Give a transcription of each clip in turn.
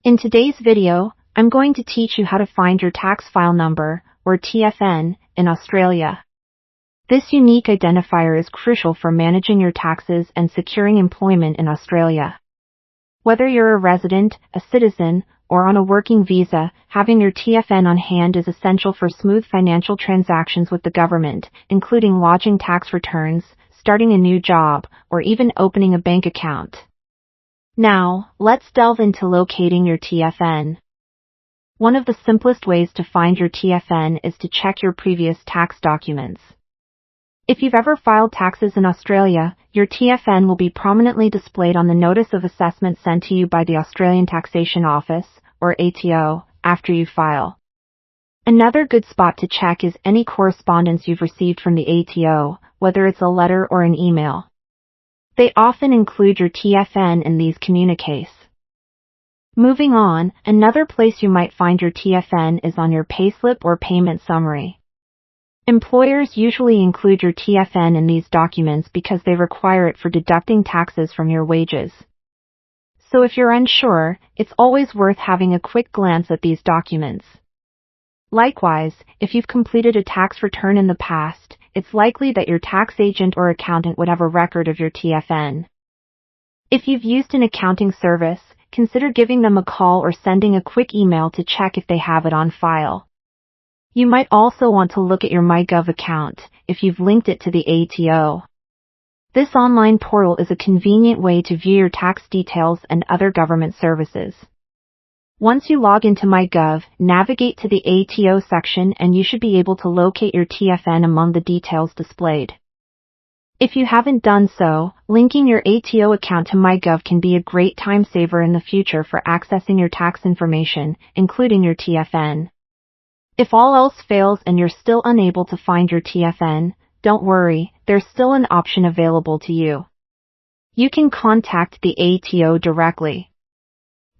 In today's video, I'm going to teach you how to find your tax file number, or Tfn, in Australia. This unique identifier is crucial for managing your taxes and securing employment in Australia. Whether you're a resident, a citizen, or on a working visa, having your Tfn on hand is essential for smooth financial transactions with the government, including lodging tax returns, starting a new job, or even opening a bank account. Now, let's delve into locating your Tfn. One of the simplest ways to find your Tfn is to check your previous tax documents. If you've ever filed taxes in Australia, your Tfn will be prominently displayed on the Notice of Assessment sent to you by the Australian Taxation Office, or ATO, after you file. Another good spot to check is any correspondence you've received from the ATO, whether it's a letter or an email. They often include your Tfn in these communiques. Moving on, another place you might find your Tfn is on your payslip or payment summary. Employers usually include your Tfn in these documents because they require it for deducting taxes from your wages. So if you're unsure, it's always worth having a quick glance at these documents. Likewise, if you've completed a tax return in the past, it's likely that your tax agent or accountant would have a record of your Tfn. If you've used an accounting service, consider giving them a call or sending a quick email to check if they have it on file. You might also want to look at your MyGov account if you've linked it to the ATO. This online portal is a convenient way to view your tax details and other government services. Once you log into MyGov, navigate to the ATO section and you should be able to locate your Tfn among the details displayed. If you haven't done so, linking your ATO account to MyGov can be a great time saver in the future for accessing your tax information, including your Tfn. If all else fails and you're still unable to find your Tfn, don't worry, there's still an option available to you. You can contact the ATO directly.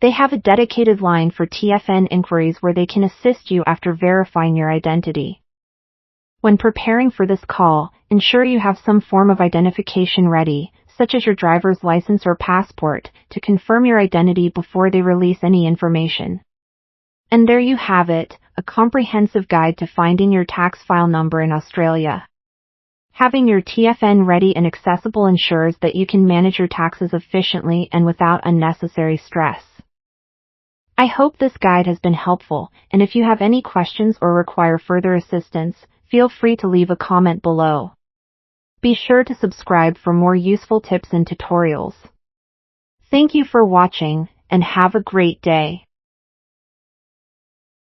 They have a dedicated line for Tfn inquiries where they can assist you after verifying your identity. When preparing for this call, ensure you have some form of identification ready, such as your driver's license or passport, to confirm your identity before they release any information. And there you have it, a comprehensive guide to finding your tax file number in Australia. Having your Tfn ready and accessible ensures that you can manage your taxes efficiently and without unnecessary stress. I hope this guide has been helpful, and if you have any questions or require further assistance, feel free to leave a comment below. Be sure to subscribe for more useful tips and tutorials. Thank you for watching, and have a great day.